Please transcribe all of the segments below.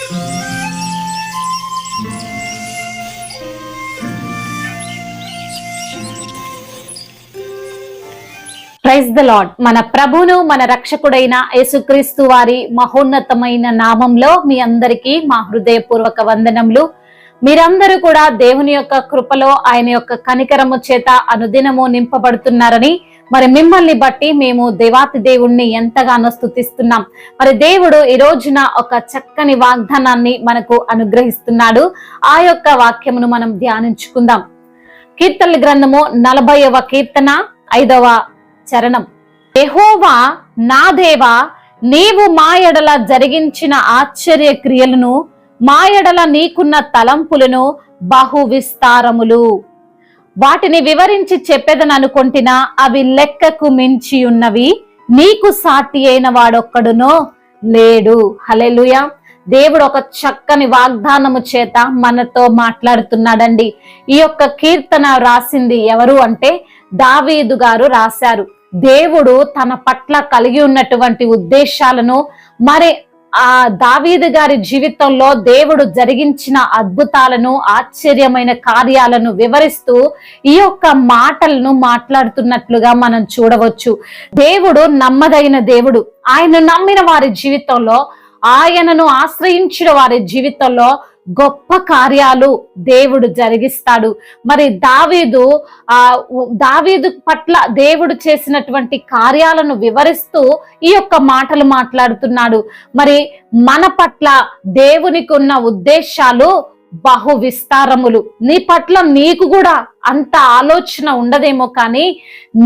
Praise the lord. మన ప్రభువును మన రక్షకుడైన యేసుక్రీస్తు వారి మహోన్నతమైన నామంలో మీ అందరికీ మా హృదయపూర్వక వందనములు. మీరందరూ కూడా దేవుని యొక్క కృపలో, ఆయన యొక్క కనికరము చేత అనుదినము నింపబడుతున్నారని, మరి మిమ్మల్ని బట్టి మేము దేవాతి దేవుణ్ణి ఎంతగానో స్తుతిస్తున్నాం. మరి దేవుడు ఈ రోజున ఒక చక్కని వాగ్దానాన్ని మనకు అనుగ్రహిస్తున్నాడు. ఆ యొక్క వాక్యమును మనం ధ్యానించుకుందాం. కీర్తనల గ్రంథము 40వ కీర్తన 5వ చరణం. యెహోవా నా దేవా, నీవు మా ఎడల జరిగించిన ఆశ్చర్య క్రియలను, మా ఎడల నీకున్న తలంపులను బహు విస్తారములు. వాటిని వివరించి చెప్పేదననుకొంటినా అవి లెక్కకు మించి ఉన్నవి. నీకు సాటి అయిన వాడొక్కడునో లేడు. హల్లెలూయా. దేవుడు ఒక చక్కని వాగ్దానము చేత మనతో మాట్లాడుతున్నాడండి. ఈ యొక్క కీర్తన రాసింది ఎవరు అంటే దావీదు గారు రాశారు. దేవుడు తన పట్ల కలిగి ఉన్నటువంటి ఉద్దేశాలను, మరి ఆ దావీదు గారి జీవితంలో దేవుడు జరిగించిన అద్భుతాలను, ఆశ్చర్యమైన కార్యాలను వివరిస్తూ ఈ యొక్క మాటలను మాట్లాడుతున్నట్లుగా మనం చూడవచ్చు. దేవుడు నమ్మదగిన దేవుడు. ఆయన నమ్మిన వారి జీవితంలో, ఆయనను ఆశ్రయించిన వారి జీవితంలో గొప్ప కార్యాలు దేవుడు జరిగిస్తాడు. మరి దావీదు పట్ల దేవుడు చేసినటువంటి కార్యాలను వివరిస్తూ ఈ యొక్క మాటలు మాట్లాడుతున్నాడు. మరి మన పట్ల దేవునికి ఉన్న ఉద్దేశాలు బహు విస్తారములు. నీ పట్ల నీకు కూడా అంత ఆలోచన ఉండదేమో, కానీ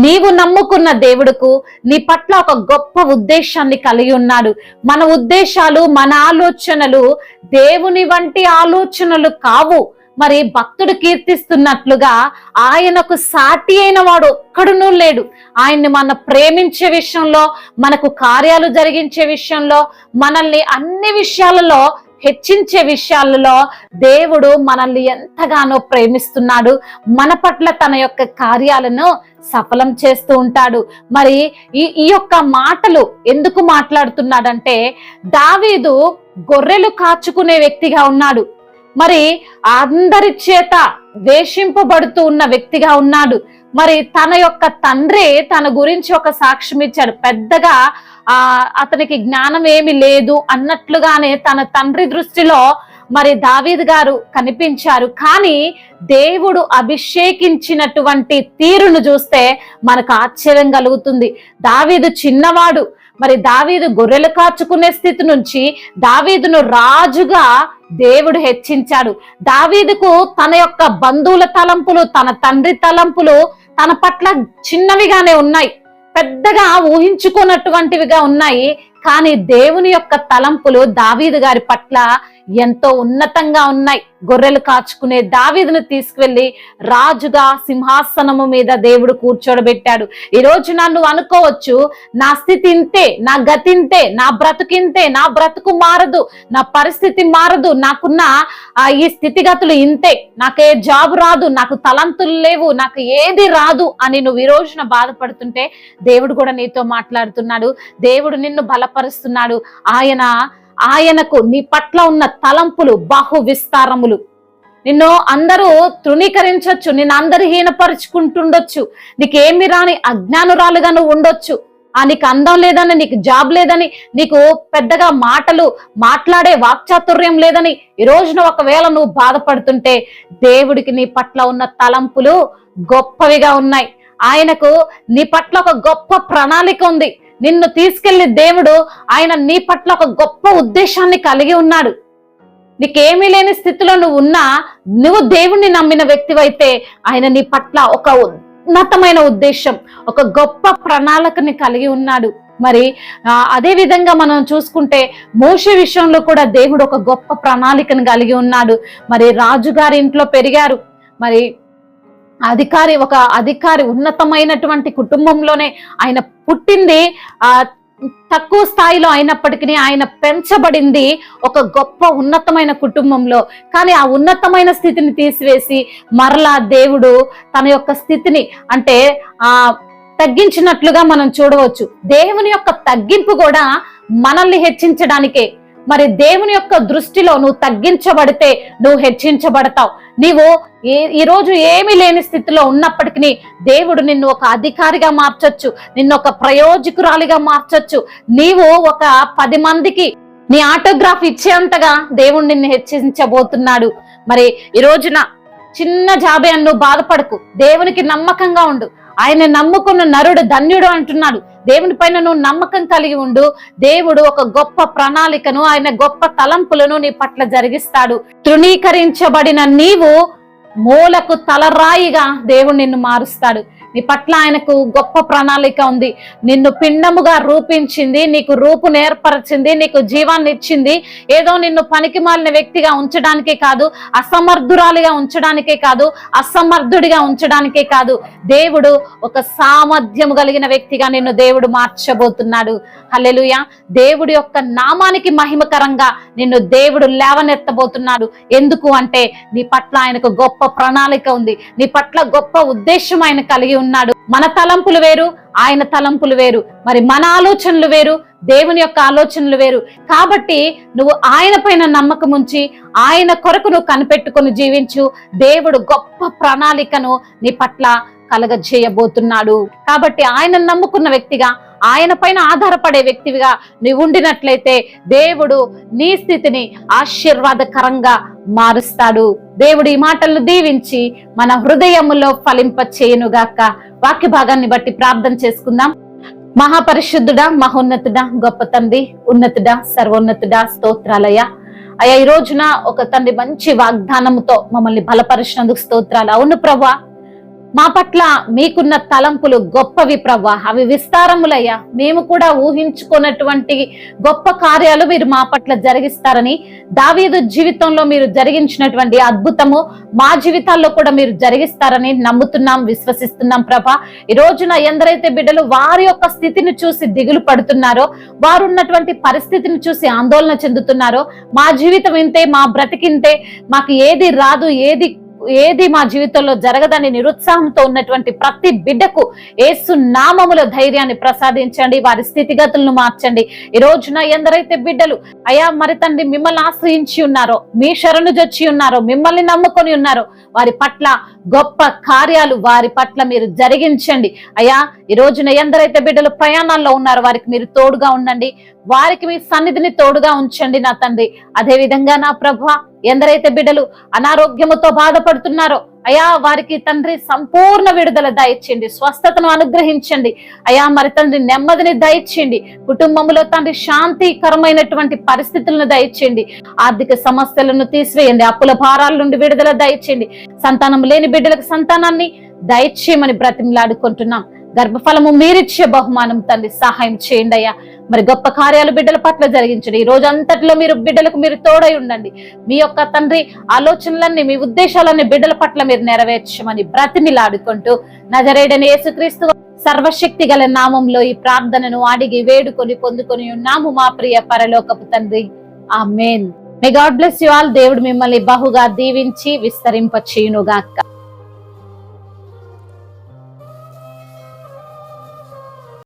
నీవు నమ్ముకున్న దేవుడుకు నీ పట్ల ఒక గొప్ప ఉద్దేశాన్ని కలిగి ఉన్నాడు. మన ఉద్దేశాలు, మన ఆలోచనలు దేవుని వంటి ఆలోచనలు కావు. మరి భక్తుడు కీర్తిస్తున్నట్లుగా ఆయనకు సాటి అయిన వాడు ఒక్కడునూ లేడు. ఆయన్ని మనం ప్రేమించే విషయంలో, మనకు కార్యాలు జరిగించే విషయంలో, మనల్ని అన్ని విషయాలలో హెచ్చించే విషయాలలో దేవుడు మనల్ని ఎంతగానో ప్రేమిస్తున్నాడు. మన పట్ల తన యొక్క కార్యాలను సఫలం చేస్తూ ఉంటాడు. మరి ఈ యొక్క మాటలు ఎందుకు మాట్లాడుతున్నాడంటే, దావీదు గొర్రెలు కాచుకునే వ్యక్తిగా ఉన్నాడు. మరి అందరి చేత వేషింపబడుతూ ఉన్న వ్యక్తిగా ఉన్నాడు. మరి తన యొక్క తండ్రి తన గురించి ఒక సాక్ష్యం ఇచ్చాడు. పెద్దగా అతనికి జ్ఞానం ఏమి లేదు అన్నట్లుగానే తన తండ్రి దృష్టిలో మరి దావీదు గారు కనిపించారు. కానీ దేవుడు అభిషేకించినటువంటి తీరును చూస్తే మనకు ఆశ్చర్యం కలుగుతుంది. దావీదు చిన్నవాడు. మరి దావీదు గొర్రెలు కాచుకునే స్థితి నుంచి దావీదును రాజుగా దేవుడు హెచ్చించాడు. దావీదుకు తన యొక్క బంధువుల తలంపులు, తన తండ్రి తలంపులు తన పట్ల చిన్నవిగానే ఉన్నాయి, పెద్దగా ఊహించుకున్నటువంటివిగా ఉన్నాయి. కానీ దేవుని యొక్క తలంపులు దావీదు గారి పట్ల ఎంతో ఉన్నతంగా ఉన్నాయి. గొర్రెలు కాచుకునే దావీదును తీసుకువెళ్లి రాజుగా సింహాసనము మీద దేవుడు కూర్చోబెట్టాడు. ఈ రోజు నన్ను అనుకోవచ్చు, నా స్థితి ఇంతే, నా గతి ఇంతే, నా బ్రతుకింతే, నా బ్రతుకు మారదు, నా పరిస్థితి మారదు, నాకున్న ఈ స్థితిగతులు ఇంతే, నాకే జాబ్ రాదు, నాకు తలంతులు లేవు, నాకు ఏది రాదు అని నువ్వు ఈ రోజున బాధపడుతుంటే దేవుడు కూడా నీతో మాట్లాడుతున్నాడు. దేవుడు నిన్ను బలపరుస్తున్నాడు. ఆయనకు నీ పట్ల ఉన్న తలంపులు బహు విస్తారములు. నిన్ను అందరూ తృణీకరించొచ్చు, నిన్ను అందరూ హీనపరుచుకుంటుండొచ్చు, నీకేమి రాని అజ్ఞానురాలుగా నువ్వు ఉండొచ్చు, నీకు అందం లేదని, నీకు జాబ్ లేదని, నీకు పెద్దగా మాట్లాడే వాక్చాతుర్యం లేదని ఈ రోజున ఒకవేళ నువ్వు బాధపడుతుంటే దేవుడికి నీ పట్ల ఉన్న తలంపులు గొప్పవిగా ఉన్నాయి. ఆయనకు నీ పట్ల ఒక గొప్ప ప్రణాళిక ఉంది. నిన్ను తీసుకెళ్లి దేవుడు ఆయన నీ పట్ల ఒక గొప్ప ఉద్దేశాన్ని కలిగి ఉన్నాడు. నీకేమీ లేని స్థితిలో నువ్వు ఉన్నా, నువ్వు దేవుణ్ణి నమ్మిన వ్యక్తివైతే ఆయన నీ పట్ల ఒక ఉన్నతమైన ఉద్దేశం, ఒక గొప్ప ప్రణాళికని కలిగి ఉన్నాడు. మరి అదే విధంగా మనం చూసుకుంటే మోషే విషయంలో కూడా దేవుడు ఒక గొప్ప ప్రణాళికను కలిగి ఉన్నాడు. మరి రాజుగారి ఇంట్లో పెరిగారు. మరి ఒక అధికారి ఉన్నతమైనటువంటి కుటుంబంలోనే ఆయన పుట్టింది. తక్కువ స్థాయిలో అయినప్పటికీ ఆయన పెంచబడింది ఒక గొప్ప ఉన్నతమైన కుటుంబంలో. కానీ ఆ ఉన్నతమైన స్థితిని తీసివేసి మరలా దేవుడు తన యొక్క స్థితిని అంటే తగ్గించినట్లుగా మనం చూడవచ్చు. దేవుని యొక్క తగ్గింపు కూడా మనల్ని హెచ్చించడానికే, మరి దేవుని యొక్క దృష్టిలో నువ్వు తగ్గించబడితే నువ్వు హెచ్చించబడతావు. నీవు ఈ రోజు ఏమీ లేని స్థితిలో ఉన్నప్పటికీ దేవుడు నిన్ను ఒక అధికారిగా మార్చొచ్చు, నిన్ను ఒక ప్రయోజకురాలిగా మార్చొచ్చు. నీవు ఒక 10 మందికి నీ ఆటోగ్రాఫ్ ఇచ్చేంతగా దేవుడు నిన్ను హెచ్చించబోతున్నాడు. మరి ఈ రోజున చిన్న జాబే అని నువ్వు బాధపడకు, దేవునికి నమ్మకంగా ఉండు. ఆయన నమ్ముకున్న నరుడు ధన్యుడు అంటున్నాడు. దేవుని పైన నువ్వు నమ్మకం కలిగి ఉండు. దేవుడు ఒక గొప్ప ప్రణాళికను, ఆయన గొప్ప తలంపులను నీ పట్ల జరిగిస్తాడు. తృణీకరించబడిన నీవు మూలకు తలరాయిగా దేవుడు నిన్ను మారుస్తాడు. నీ పట్ల ఆయనకు గొప్ప ప్రణాళిక ఉంది. నిన్ను పిండముగా రూపించింది, నీకు రూపు నేర్పరిచింది, నీకు జీవాన్ని ఇచ్చింది. ఏదో నిన్ను పనికి మాలిన వ్యక్తిగా ఉంచడానికే కాదు, అసమర్థురాలిగా ఉంచడానికే కాదు, అసమర్థుడిగా ఉంచడానికే కాదు, దేవుడు ఒక సామర్థ్యము కలిగిన వ్యక్తిగా నిన్ను దేవుడు మార్చబోతున్నాడు. హల్లెలూయా. దేవుడి యొక్క నామానికి మహిమకరంగా నిన్ను దేవుడు లేవనెత్తబోతున్నాడు. ఎందుకు అంటే నీ పట్ల ఆయనకు గొప్ప ప్రణాళిక ఉంది, నీ పట్ల గొప్ప ఉద్దేశం ఆయన కలిగి ఉన్నాడు. మన తలంపులు వేరు, ఆయన తలంపులు వేరు. మరి మన ఆలోచనలు వేరు, దేవుని యొక్క ఆలోచనలు వేరు. కాబట్టి నువ్వు ఆయన పైన నమ్మకం ఉంచి ఆయన కొరకు నువ్వు కనిపెట్టుకుని జీవించు. దేవుడు గొప్ప ప్రణాళికను నీ పట్ల కలగజేయబోతున్నాడు. కాబట్టి ఆయన నమ్ముకున్న వ్యక్తిగా, ఆయన పైన ఆధారపడే వ్యక్తిగా నీవు ఉండినట్లయితే దేవుడు నీ స్థితిని ఆశీర్వాదకరంగా మారుస్తాడు. దేవుడు ఈ మాటలను దీవించి మన హృదయములో ఫలింప చేయునుగాక. వాక్య భాగాన్ని బట్టి ప్రార్థన చేసుకుందాం. మహాపరిశుద్ధుడా, మహోన్నతుడా, గొప్ప తండ్రి, ఉన్నతుడా, సర్వోన్నతుడా, స్తోత్రాలయ. అయ్యా, ఈ రోజున ఒక తండ్రి మంచి వాగ్దానముతో మమ్మల్ని బలపరిచినందుకు స్తోత్రాలు. అవును ప్రభువా, మా పట్ల మీకున్న తలంపులు గొప్పవి ప్రభువా, అవి విస్తారములయ్యా. మేము కూడా ఊహించుకున్నటువంటి గొప్ప కార్యాలు మీరు మా పట్ల జరిగిస్తారని, దావీదు జీవితంలో మీరు జరిగించినటువంటి అద్భుతము మా జీవితాల్లో కూడా మీరు జరిగిస్తారని నమ్ముతున్నాం, విశ్వసిస్తున్నాం ప్రభా. ఈ రోజున ఎందరైతే బిడ్డలు వారి యొక్క స్థితిని చూసి దిగులు పడుతున్నారో, వారు ఉన్నటువంటి పరిస్థితిని చూసి ఆందోళన చెందుతున్నారో, మా జీవితం ఇంతే, మా బ్రతికింతే, మాకు ఏది రాదు, ఏది మా జీవితంలో జరగదని నిరుత్సాహంతో ఉన్నటువంటి ప్రతి బిడ్డకు యేసు నామములో ధైర్యాన్ని ప్రసాదించండి, వారి స్థితిగతులను మార్చండి. ఈ రోజున ఎందరైతే బిడ్డలు అయా మరి తండ్రి మిమ్మల్ని ఆశ్రయించి ఉన్నారో, మీ శరణు జొచ్చి ఉన్నారో, మిమ్మల్ని నమ్ముకొని ఉన్నారో, వారి పట్ల గొప్ప కార్యాలు వారి పట్ల మీరు జరిగించండి. అయా, ఈ రోజున ఎందరైతే బిడ్డలు ప్రయాణాల్లో ఉన్నారో వారికి మీరు తోడుగా ఉండండి, వారికి మీ సన్నిధిని తోడుగా ఉంచండి నా తండ్రి. అదే విధంగా నా ప్రభువా, ఎందరైతే బిడ్డలు అనారోగ్యముతో బాధపడుతున్నారో అయా, వారికి తండ్రి సంపూర్ణ విడుదల దయచేయండి, స్వస్థతను అనుగ్రహించండి. అయా మరి తండ్రి నెమ్మదిని దయచేయండి, కుటుంబంలో తండ్రి శాంతికరమైనటువంటి పరిస్థితులను దయచేయండి, ఆర్థిక సమస్యలను తీసివేయండి, అప్పుల భారాల నుండి విడుదల దయచేయండి, సంతానం లేని బిడ్డలకు సంతానాన్ని దయచేయమని బ్రతిమలాడుకుంటున్నాం. గర్భఫలము మీరిచ్చే బహుమానం తండ్రి సహాయం చేయండి అయ్యా. మరి గొప్ప కార్యాలు బిడ్డల పట్ల జరిగించండి. ఈ రోజు అంతట్లో మీరు బిడ్డలకు మీరు తోడై ఉండండి. మీ యొక్క తండ్రి ఆలోచనలన్నీ, మీ ఉద్దేశాలన్నీ బిడ్డల పట్ల మీరు నెరవేర్చమని బ్రతిమిలాడుకుంటూ నజరేయుడైన యేసుక్రీస్తు సర్వశక్తి గల నామంలో ఈ ప్రార్థనను అడిగి వేడుకొని పొందుకొని ఉన్నాము మా ప్రియ పరలోకపు తండ్రి. ఆమేన్. May God bless you all. దేవుడు మిమ్మల్ని బహుగా దీవించి విస్తరింప చేయునుగాక.